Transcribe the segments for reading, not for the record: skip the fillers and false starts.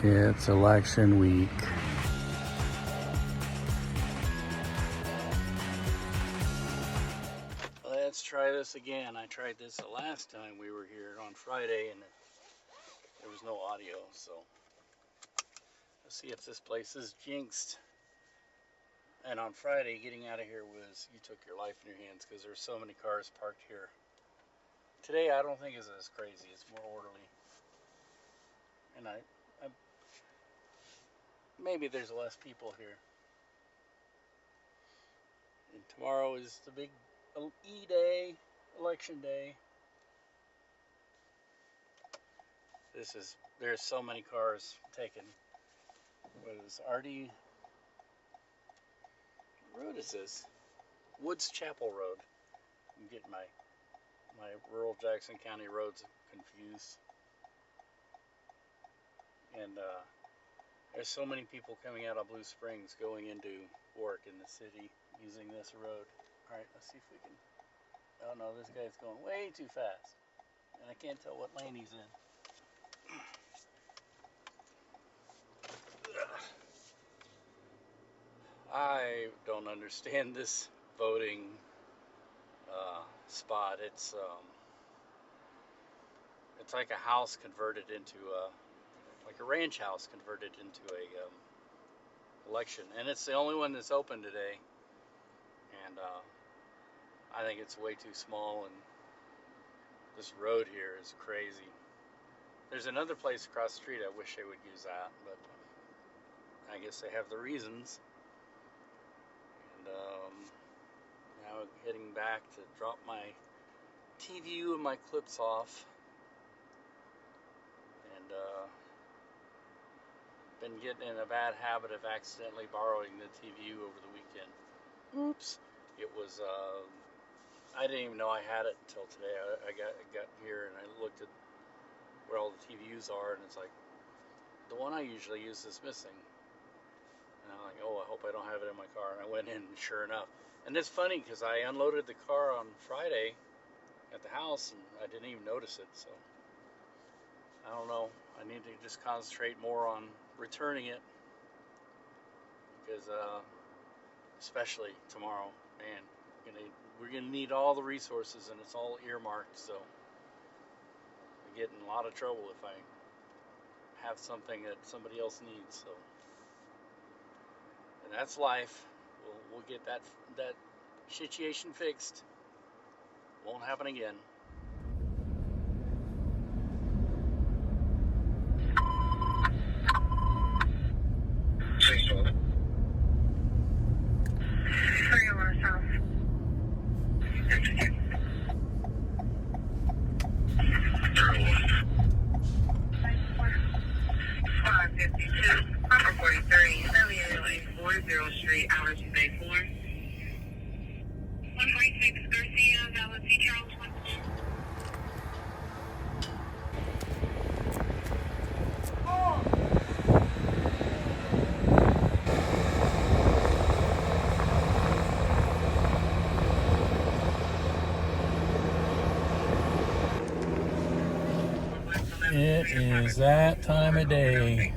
It's election week. Let's try this again. I tried this the last time we were here on Friday and there was no audio, so let's see if this place is jinxed. And on Friday, getting out of here was you took your life in your hands because there's so many cars parked here. Today I don't think it's as crazy. It's more orderly. And I maybe there's less people here. And tomorrow is the big E-Day, election day. There's so many cars taken. What is RD? What road is this? Woods Chapel Road. I'm getting my rural Jackson County roads confused. And there's so many people coming out of Blue Springs going into work in the city using this road. All right, let's see if we can. Oh no, this guy's going way too fast, and I can't tell what lane he's in. I don't understand this voting spot. It's like a house converted into like a ranch house converted into a election, and it's the only one that's open today. And I think it's way too small, and this road here is crazy. There's another place across the street. I wish they would use that, but I guess they have the reasons. And now heading back to drop my TVU and my clips off. And been getting in a bad habit of accidentally borrowing the TVU over the weekend. Oops. It was, I didn't even know I had it until today. I got here and I looked at where all the TVUs are, and it's like, the one I usually use is missing. And I'm like, oh, I hope I don't have it in my car. And I went in, and sure enough. And it's funny, because I unloaded the car on Friday at the house, and I didn't even notice it, so I don't know. I need to just concentrate more on returning it, because especially tomorrow, man, we're gonna need all the resources, and it's all earmarked, so I get in a lot of trouble if I have something that somebody else needs. So, and that's life. We'll get that situation fixed. Won't happen again. It is that time of day.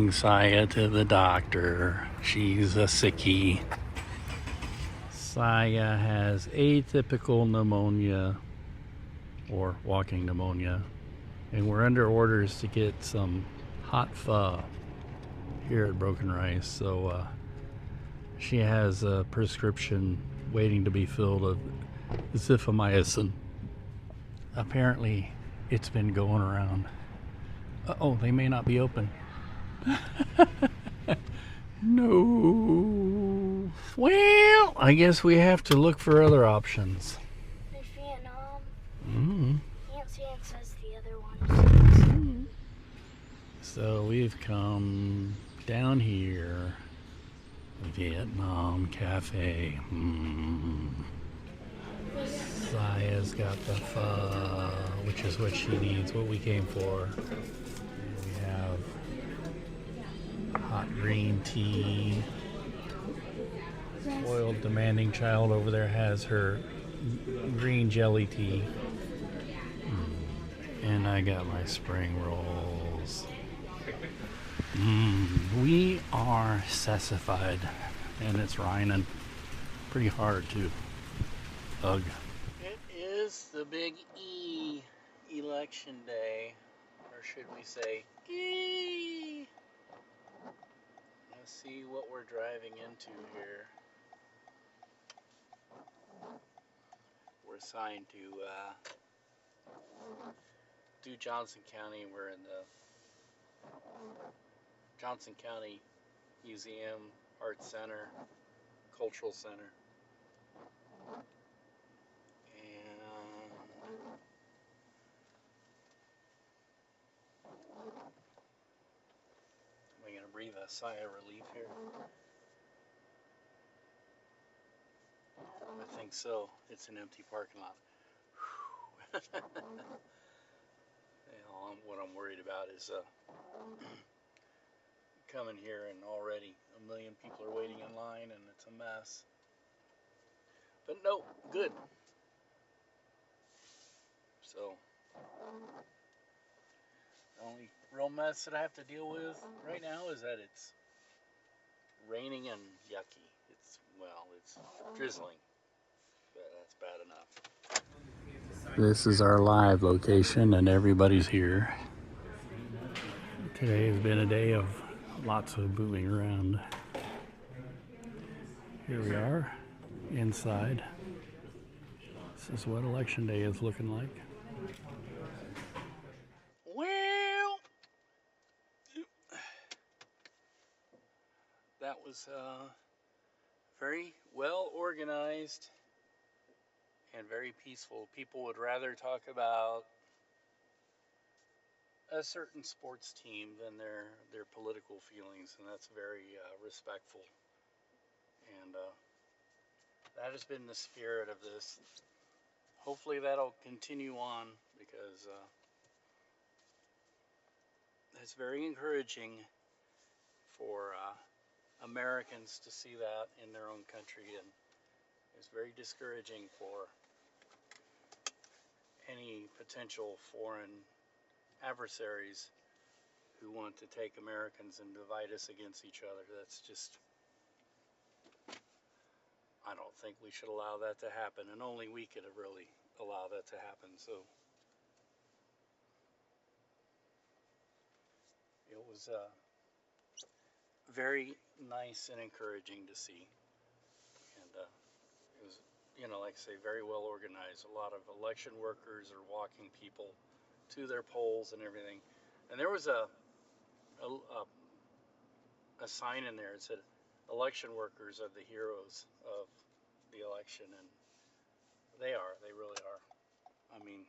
taking Saya to the doctor. She's a sickie. Saya has atypical pneumonia, or walking pneumonia, and we're under orders to get some hot pho here at Broken Rice. So she has a prescription waiting to be filled of zifamycin. Apparently it's been going around. Oh, they may not be open. No. Well, I guess we have to look for other options. There's Vietnam. Mm-hmm. Aunt says the other one. So we've come down here. Vietnam Cafe. Saya's got the pho, which is what she needs, what we came for. We have hot green tea. Spoiled demanding child over there has her green jelly tea. And I got my spring rolls. We are sassified, and it's raining pretty hard too. Ugh. It is the big E, election day, or should we say E? Let's see what we're driving into here. We're assigned to Johnson County. We're in the Johnson County Museum, Arts Center, Cultural Center. And am I going to breathe a sigh of relief here? I think so. It's an empty parking lot. What I'm worried about is coming here and already a million people are waiting in line and it's a mess. But no, good. So, the only real mess that I have to deal with right now is that it's raining and yucky. It's drizzling, but that's bad enough. This is our live location and everybody's here. Today has been a day of lots of moving around. Here we are inside. This is what election day is looking like. Well, that was very well organized and very peaceful. People would rather talk about a certain sports team than their political feelings, and that's very respectful. And that has been the spirit of this. Hopefully that'll continue on, because it's very encouraging for Americans to see that in their own country, and it's very discouraging for any potential foreign adversaries who want to take Americans and divide us against each other. That's just, I don't think we should allow that to happen, and only we could really allow that to happen. So it was very nice and encouraging to see, and it was, like I say, very well organized. A lot of election workers are walking people to their polls and everything. And there was a sign in there that said, "Election workers are the heroes of the election," and they really are. I mean,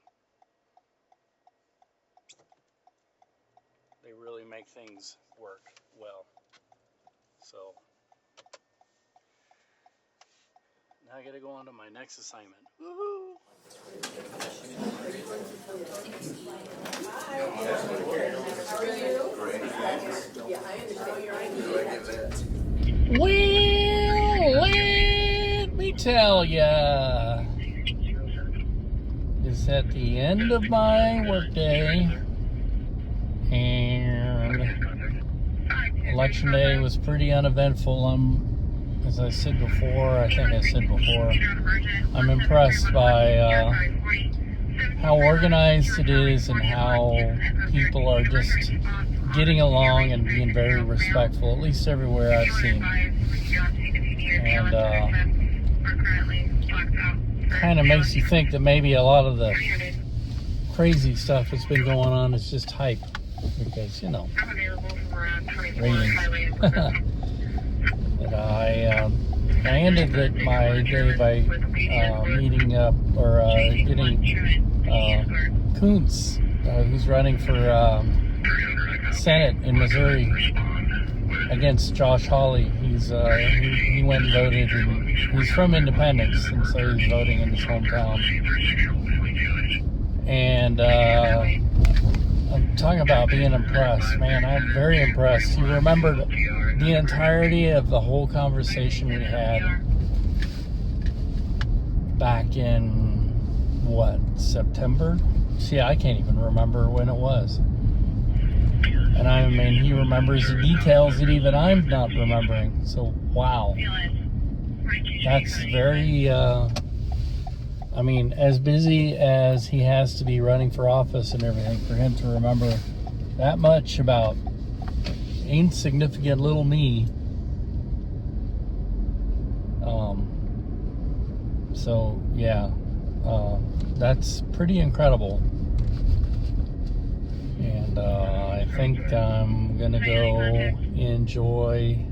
they really make things work well. So now I gotta go on to my next assignment. Woohoo! Well, let me tell ya, it's at the end of my workday, and election day was pretty uneventful. As I said before, I'm impressed by how organized it is and how people are just getting along and being very respectful, at least everywhere I've seen. And kind of makes you think that maybe a lot of the crazy stuff that's been going on is just hype, because, ratings. But I ended my day by meeting up or getting Kuntz, who's running for Senate in Missouri against Josh Hawley. He went and voted, and he's from Independence, and so he's voting in his hometown. And I'm talking about being impressed, man. I'm very impressed. You remembered the entirety of the whole conversation we had back in, September? See, I can't even remember when it was. And I mean, he remembers the details that even I'm not remembering. So, wow. That's very, as busy as he has to be running for office and everything, for him to remember that much about insignificant little me. So, yeah, that's pretty incredible. And I think I'm going to go enjoy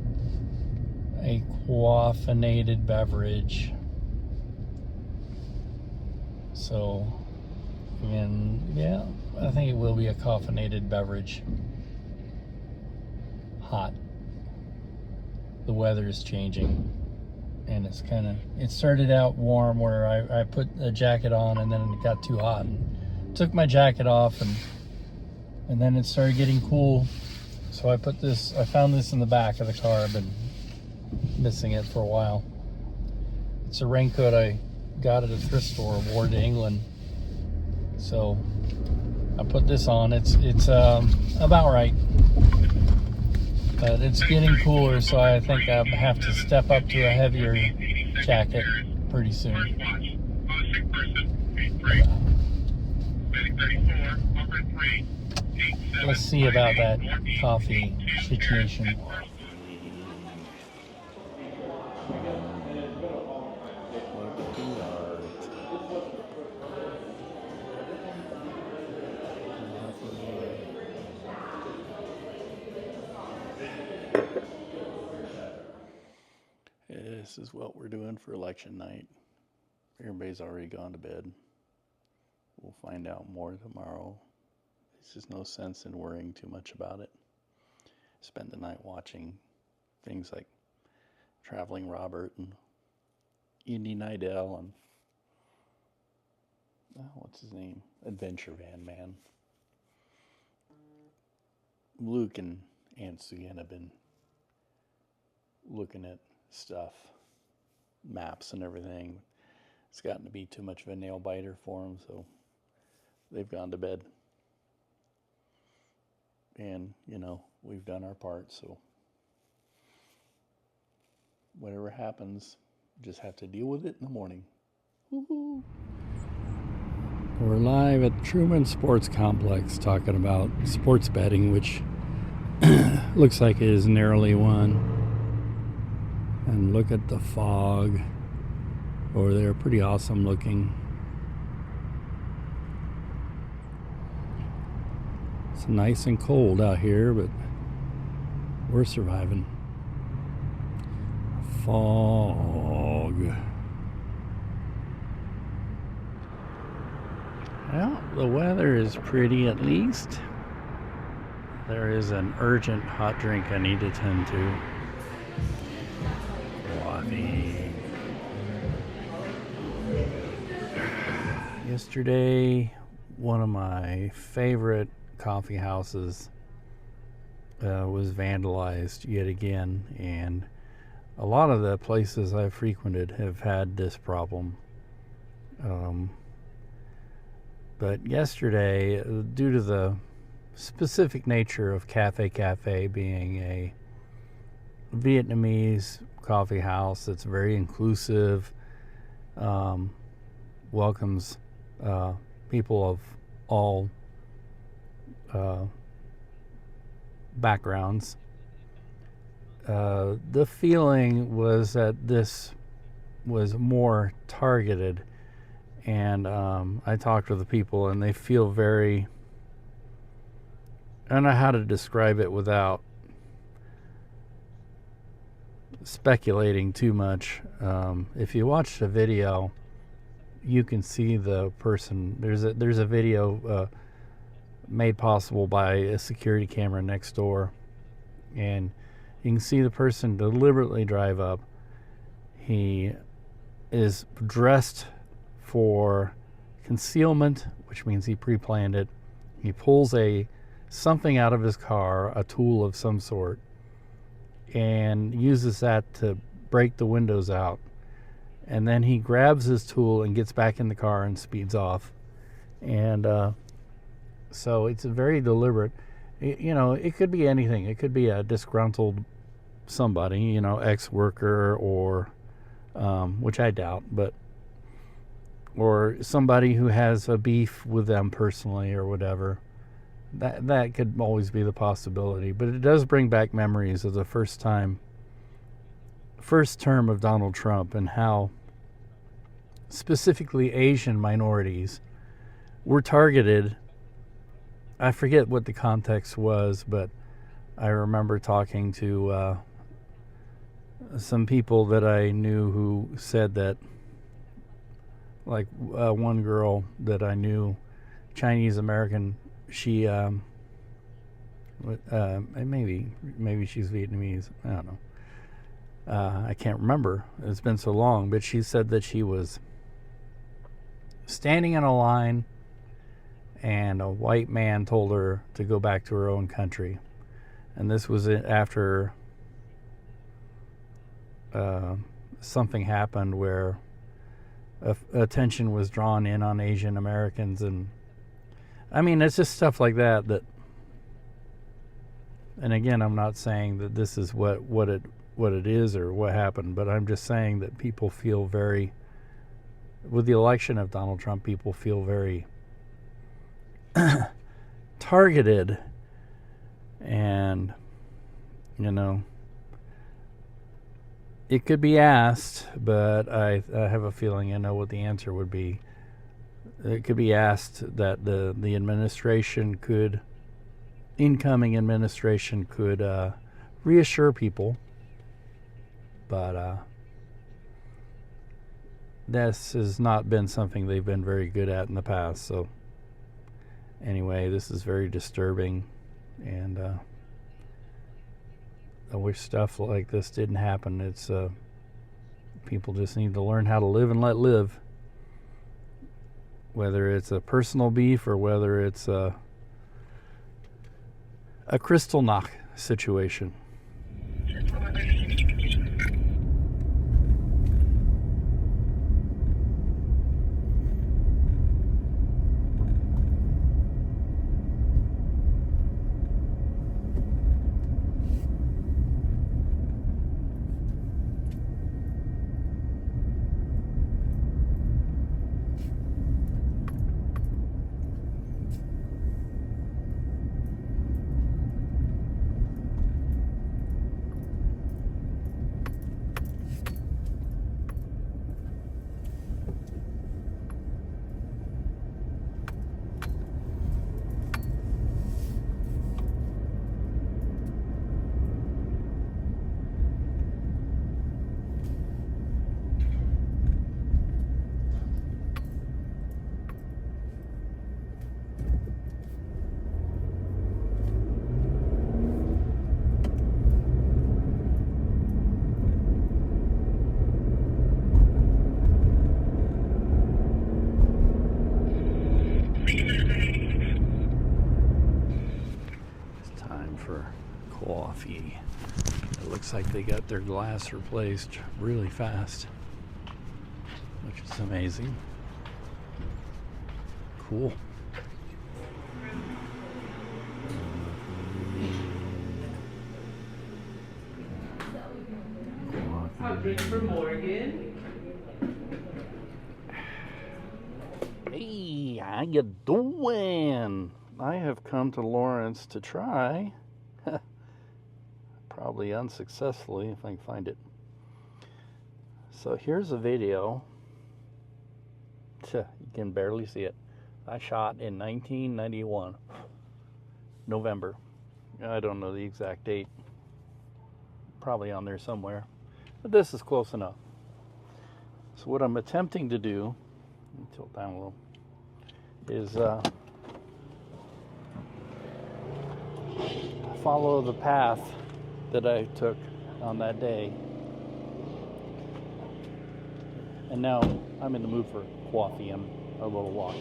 a caffeinated beverage. So, I think it will be a caffeinated beverage. Hot. The weather is changing, and it started out warm where I put a jacket on, and then it got too hot and took my jacket off, and then it started getting cool. So I found this in the back of the car. I've been missing it for a while. It's a raincoat I got at a thrift store, wore to England. So I put this on. It's about right. But it's getting cooler, so I think I have to step up to a heavier jacket pretty soon. Let's see about that coffee situation. This is what we're doing for election night. Everybody's already gone to bed. We'll find out more tomorrow. There's just no sense in worrying too much about it. Spend the night watching things like Traveling Robert and Indy Nidell and what's his name? Adventure Van Man. Luke and Aunt Suyen have been looking at stuff, maps and everything. It's gotten to be too much of a nail biter for them, so they've gone to bed. And, we've done our part, so whatever happens, just have to deal with it in the morning. Woo-hoo. We're live at Truman Sports Complex talking about sports betting, which looks like it is narrowly won. And look at the fog over there, pretty awesome looking. It's nice and cold out here, but we're surviving. Fog. Well, the weather is pretty at least. There is an urgent hot drink I need to tend to. Coffee. Yesterday, one of my favorite coffee houses was vandalized yet again, and a lot of the places I've frequented have had this problem. But yesterday, due to the specific nature of Cafe being a Vietnamese coffee house that's very inclusive, welcomes people of all backgrounds. The feeling was that this was more targeted, and I talked to the people, and they feel very. I don't know how to describe it without speculating too much. If you watch the video, you can see the person. There's a video made possible by a security camera next door, and you can see the person deliberately drive up. He is dressed for concealment, which means he pre-planned it. He pulls something out of his car, a tool of some sort, and uses that to break the windows out. And then he grabs his tool and gets back in the car and speeds off. And so it's very deliberate. It could be anything. It could be a disgruntled somebody, ex-worker, or which I doubt, or somebody who has a beef with them personally or whatever. That could always be the possibility. But it does bring back memories of the first term of Donald Trump, and how specifically Asian minorities were targeted. I forget what the context was, but I remember talking to some people that I knew who said that, like one girl that I knew, Chinese American, she maybe she's Vietnamese, I don't know, I can't remember, it's been so long, but she said that she was standing in a line and a white man told her to go back to her own country. And this was after something happened where attention was drawn in on Asian Americans. And I mean, it's just stuff like that. And again, I'm not saying that this is what it is or what happened, but I'm just saying that people feel very, with the election of Donald Trump, people feel very targeted. And it could be asked, but I have a feeling I know what the answer would be. It could be asked that the incoming administration could reassure people, but this has not been something they've been very good at in the past. So anyway, this is very disturbing, and I wish stuff like this didn't happen. It's people just need to learn how to live and let live, whether it's a personal beef or whether it's a crystal knock situation. Coffee. It looks like they got their glass replaced really fast, which is amazing. Cool. drink for Morgan. Hey, how you doing? I have come to Lawrence to try, probably unsuccessfully if I can find it. So here's a video. You can barely see it. I shot in 1991, November. I don't know the exact date. Probably on there somewhere. But this is close enough. So what I'm attempting to do, let me tilt down a little, is follow the path that I took on that day. And now I'm in the mood for coffee and a little walk.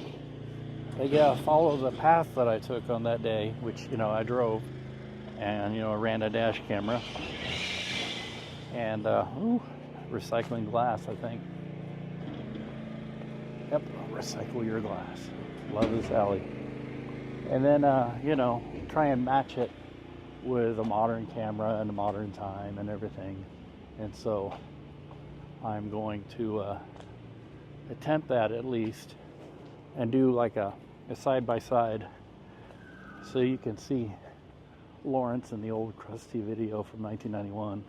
But yeah, follow the path that I took on that day, which, I drove and, I ran a dash camera. And, recycling glass, I think. Yep, recycle your glass. Love this alley. And then, try and match it with a modern camera and a modern time and everything. And so I'm going to attempt that at least and do like a side-by-side so you can see Lawrence in the old crusty video from 1991.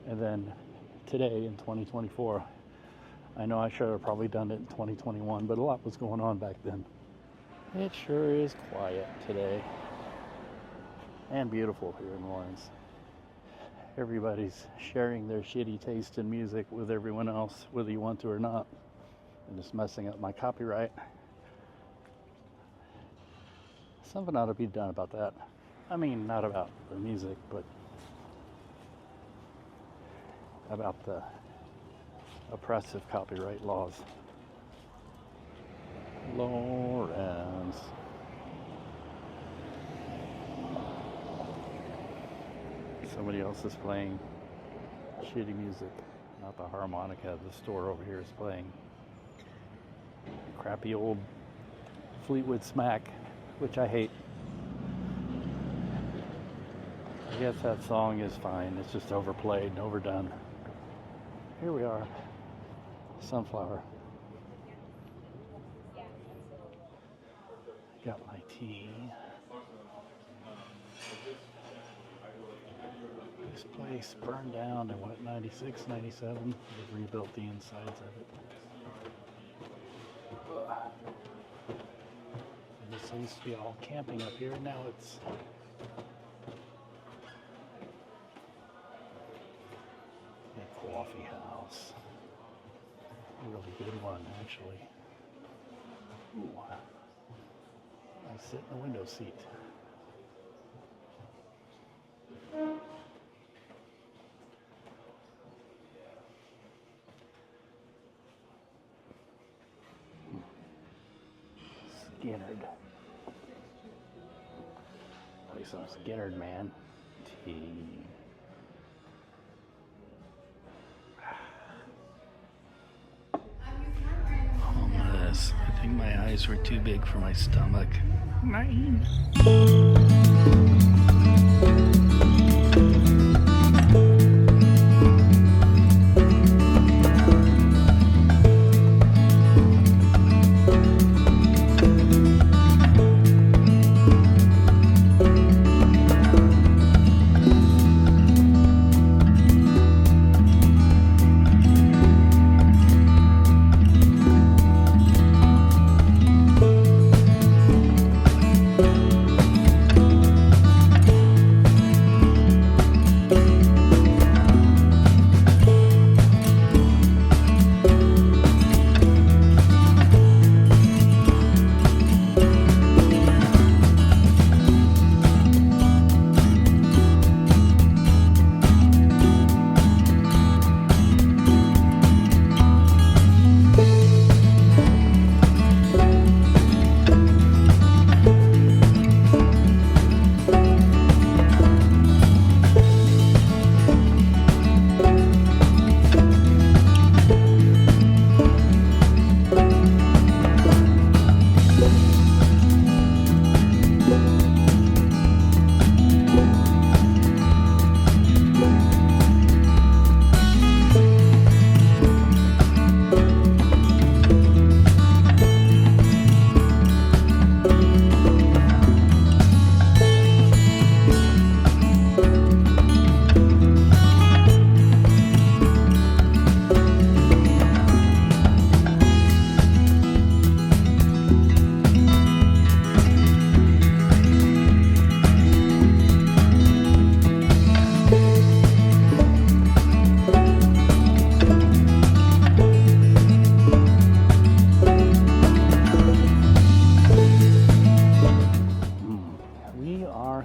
And then today in 2024, I know I should have probably done it in 2021, but a lot was going on back then. It sure is quiet today and beautiful here in Lawrence. Everybody's sharing their shitty taste in music with everyone else, whether you want to or not, and just messing up my copyright. Something ought to be done about that. I mean, not about the music, but about the oppressive copyright laws. Lawrence. Somebody else is playing shitty music. Not the harmonica the store over here is playing. Crappy old Fleetwood Smack, which I hate. I guess that song is fine. It's just overplayed and overdone. Here we are. Sunflower. Got my tea. This place burned down in 96, 97. They've rebuilt the insides of it. This used to be all camping up here. Now it's a coffee house. A really good one, actually. Ooh. I sit in the window seat. Skinnerd. Play some Skinnerd, man. Tea. Almost. I think my eyes were too big for my stomach. Mine.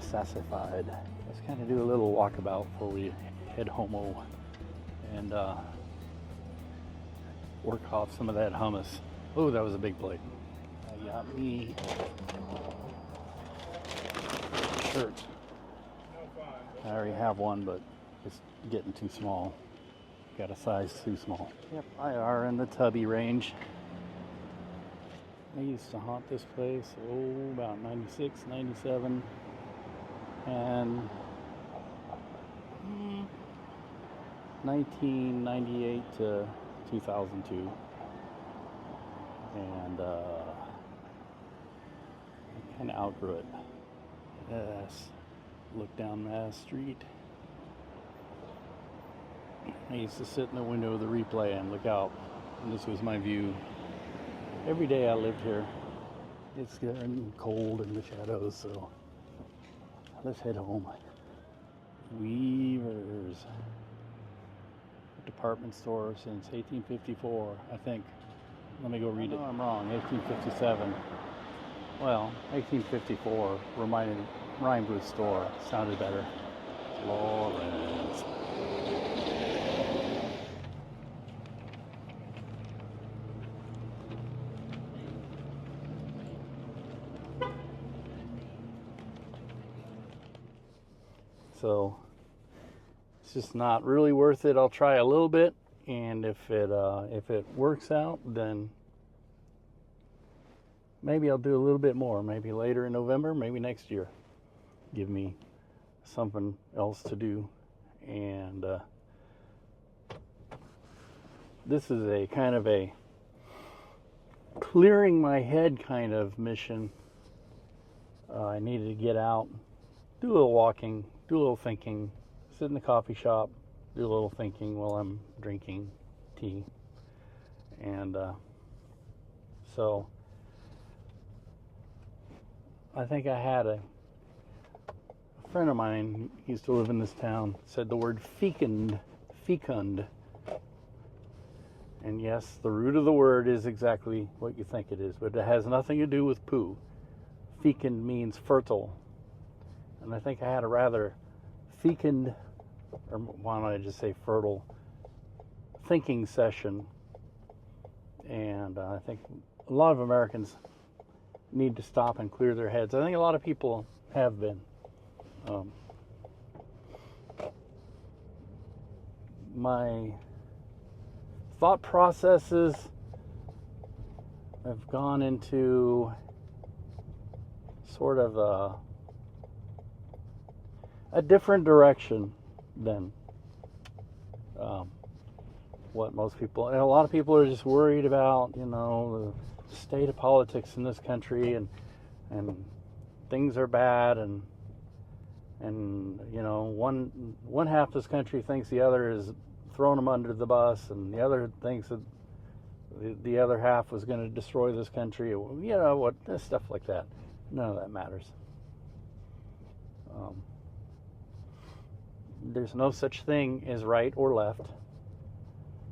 sassified. Let's kind of do a little walkabout before we head home and work off some of that hummus. Oh, that was a big plate. I got me a shirt. I already have one, but it's getting too small. Got a size too small. Yep, I are in the tubby range. I used to haunt this place, about 96, 97, and 1998 to 2002. And I kind of outgrew it. Yes, look down Mass Street. I used to sit in the window of the replay and look out, and this was my view. Every day I lived here. It's getting cold in the shadows, so let's head home. Weavers. Department store since 1854, I think. Let me go read it. No, I'm wrong. 1857. Well, 1854 rhymed with store. Sounded better. Lawrence. So it's just not really worth it. I'll try a little bit, and if it works out, then maybe I'll do a little bit more. Maybe later in November, maybe next year. Give me something else to do, and this is a kind of a clearing my head kind of mission. I needed to get out, do a little walking, do a little thinking, sit in the coffee shop, do a little thinking while I'm drinking tea. And so I think I had a friend of mine who used to live in this town said the word fecund. And yes, the root of the word is exactly what you think it is, but it has nothing to do with poo. Fecund means fertile. And I think I had a rather fecund, or why don't I just say fertile, thinking session. And I think a lot of Americans need to stop and clear their heads. I think a lot of people have been. My thought processes have gone into sort of a different direction than what most people, and a lot of people are just worried about, the state of politics in this country, and things are bad, and one half of this country thinks the other is throwing them under the bus, and the other thinks that the other half was going to destroy this country. Stuff like that. None of that matters. There's no such thing as right or left.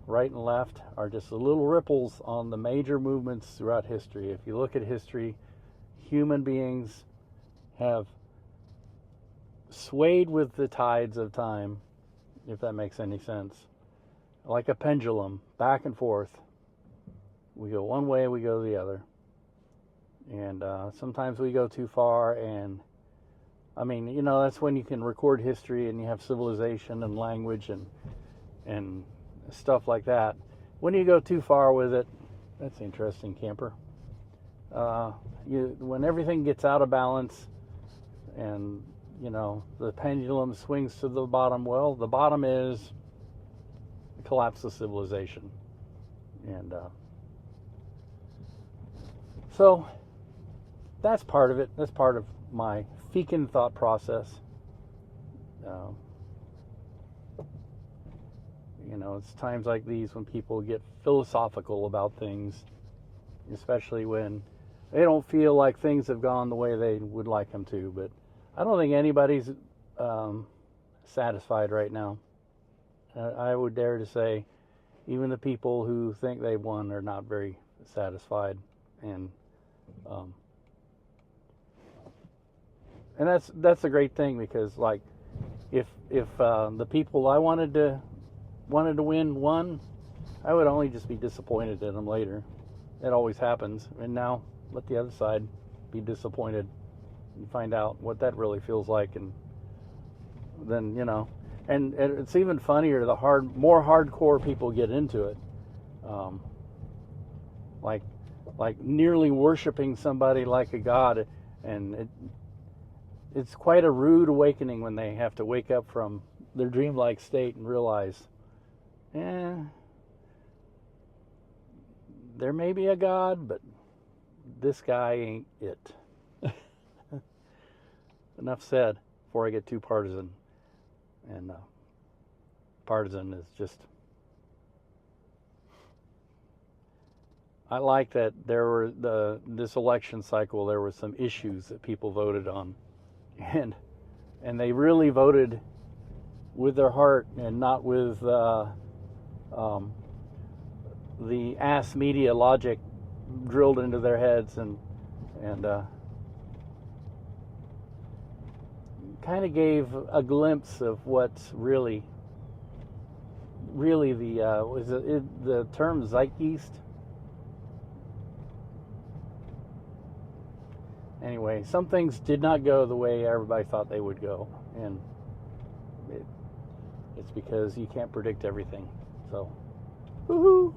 Right and left are just the little ripples on the major movements throughout history. If you look at history, human beings have swayed with the tides of time, if that makes any sense. Like a pendulum, back and forth. We go one way, we go the other. And sometimes we go too far, and that's when you can record history and you have civilization and language and stuff like that. When you go too far with it, that's interesting, camper. When everything gets out of balance and the pendulum swings to the bottom, well, the bottom is the collapse of civilization. And so that's part of it. That's part of my fecund thought process. It's times like these when people get philosophical about things, especially when they don't feel like things have gone the way they would like them to. But I don't think anybody's satisfied right now. I would dare to say even the people who think they won are not very satisfied. And And that's a great thing, because like if the people I wanted to win won, I would only just be disappointed in them later. It always happens. And now let the other side be disappointed and find out what that really feels like, and then and it's even funnier the more hardcore people get into it, like nearly worshiping somebody like a god, and it's quite a rude awakening when they have to wake up from their dreamlike state and realize, there may be a god, but this guy ain't it. Enough said before I get too partisan. And partisan is just... I like that there were this election cycle, there were some issues that people voted on. And they really voted with their heart and not with the ass media logic drilled into their heads, and kind of gave a glimpse of what's really the term zeitgeist. Anyway, some things did not go the way everybody thought they would go, and it's because you can't predict everything. So, woohoo!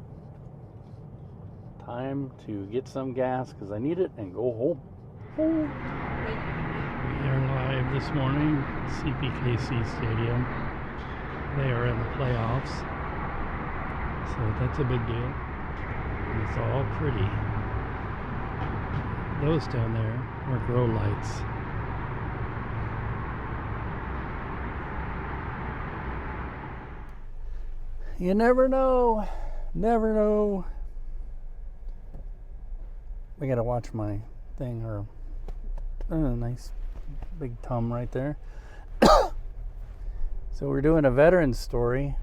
Time to get some gas because I need it and go home. We are live this morning at CPKC Stadium. They are in the playoffs, so that's a big deal. And it's all pretty. Those down there are grow lights. You never know. Never know. I gotta watch my thing, or nice big tum right there. So we're doing a veteran story,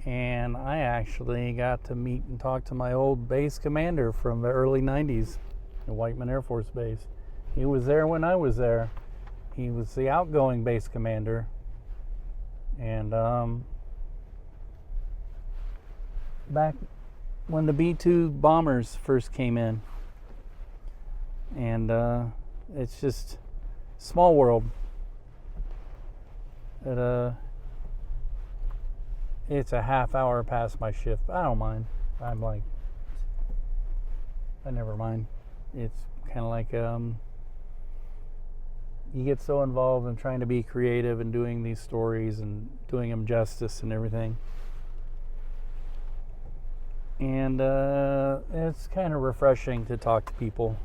and I actually got to meet and talk to my old base commander from the early 90s at Whiteman Air Force Base. He was there when I was there. He was the outgoing base commander, and back when the B-2 bombers first came in. And it's just small world. It's a half hour past my shift. I don't mind. I never mind. It's kind of like you get so involved in trying to be creative and doing these stories and doing them justice and everything. And it's kind of refreshing to talk to people.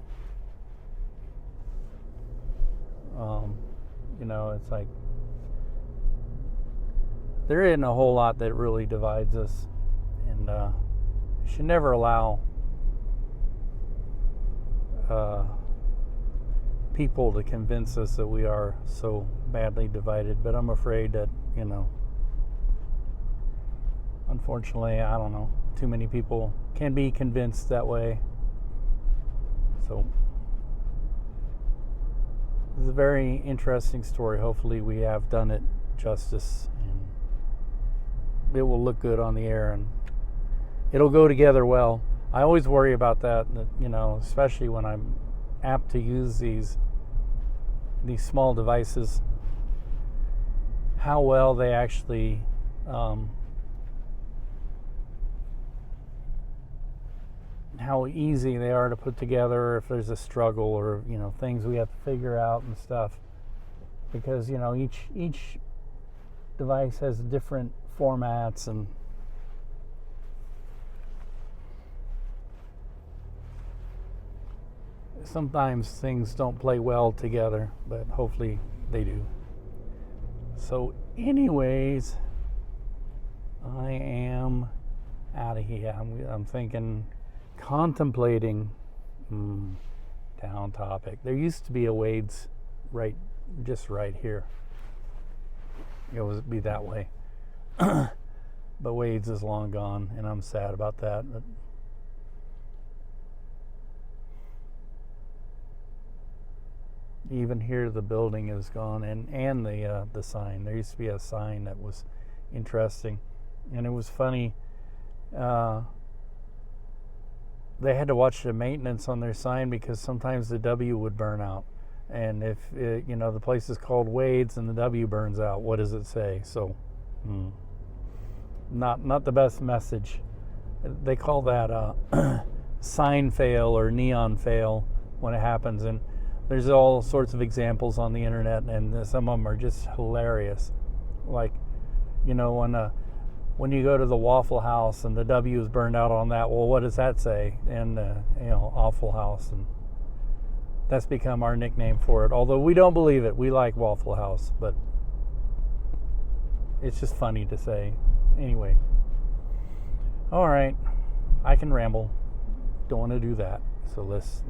It's like there isn't a whole lot that really divides us, and we should never allow people to convince us that we are so badly divided. But I'm afraid that, unfortunately, I don't know, too many people can be convinced that way. So this is a very interesting story. Hopefully we have done it justice, and it will look good on the air, and it'll go together well. I always worry about that, especially when I'm apt to use these small devices, how well they actually how easy they are to put together if there's a struggle, or things we have to figure out and stuff, because each device has different formats, and sometimes things don't play well together, but hopefully they do. So anyways, I am out of here. I'm thinking, contemplating town topic. There used to be a Wade's just right here. It would be that way. But Wade's is long gone, and I'm sad about that. But Even here, the building is gone, and the sign. There used to be a sign that was interesting, and it was funny. They had to watch the maintenance on their sign because sometimes the W would burn out, and if the place is called Wade's and the W burns out, what does it say? So, not the best message. They call that sign fail or neon fail when it happens, and there's all sorts of examples on the internet, and some of them are just hilarious. Like, when you go to the Waffle House and the W is burned out on that, well, what does that say? And Awful House, and that's become our nickname for it. Although we don't believe it, we like Waffle House, but it's just funny to say. Anyway, all right, I can ramble. Don't want to do that, so let's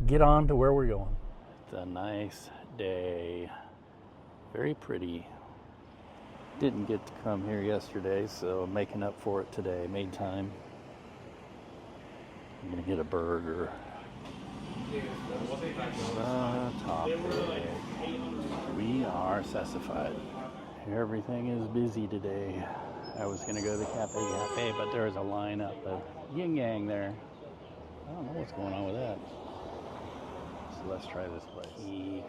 get on to where we're going. It's a nice day. Very pretty. Didn't get to come here yesterday, so I'm making up for it today. Made time. I'm gonna get a burger. Topic. We are sassified. Everything is busy today. I was gonna go to the cafe, but there was a line up the yin yang there. I don't know what's going on with that. So let's try this place.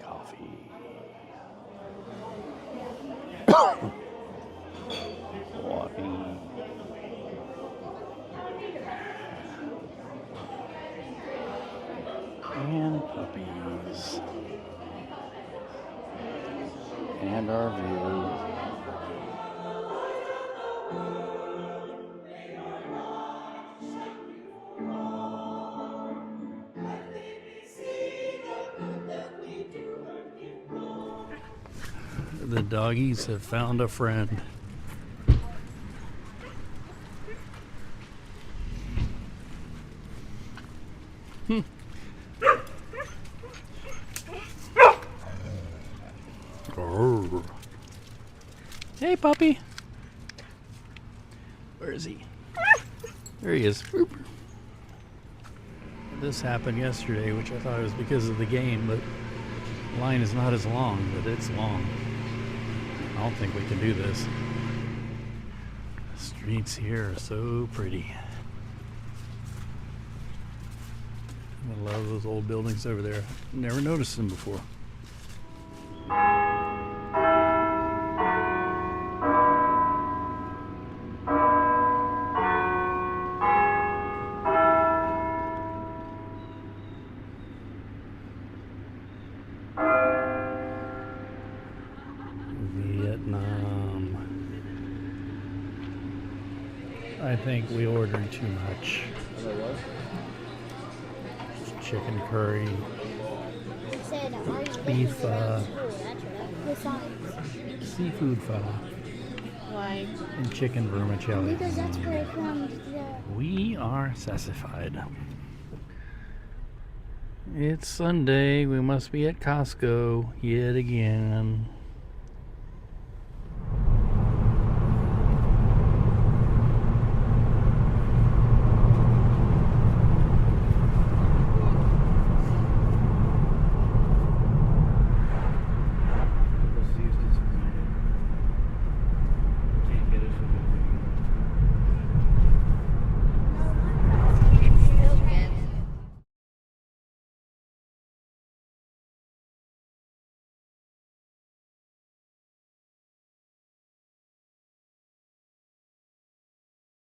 Coffee. Coffee. And puppies. And our view. The doggies have found a friend. Hey, puppy. Where is he? There he is. This happened yesterday, which I thought was because of the game, but the line is not as long, but it's long. I don't think we can do this. The streets here are so pretty. I love those old buildings over there. Never noticed them before. Vietnam. I think we ordered too much. Chicken curry, beef pho, seafood pho, Why? and chicken vermicelli. Because that's where I found the... We are sassified. It's Sunday. We must be at Costco yet again.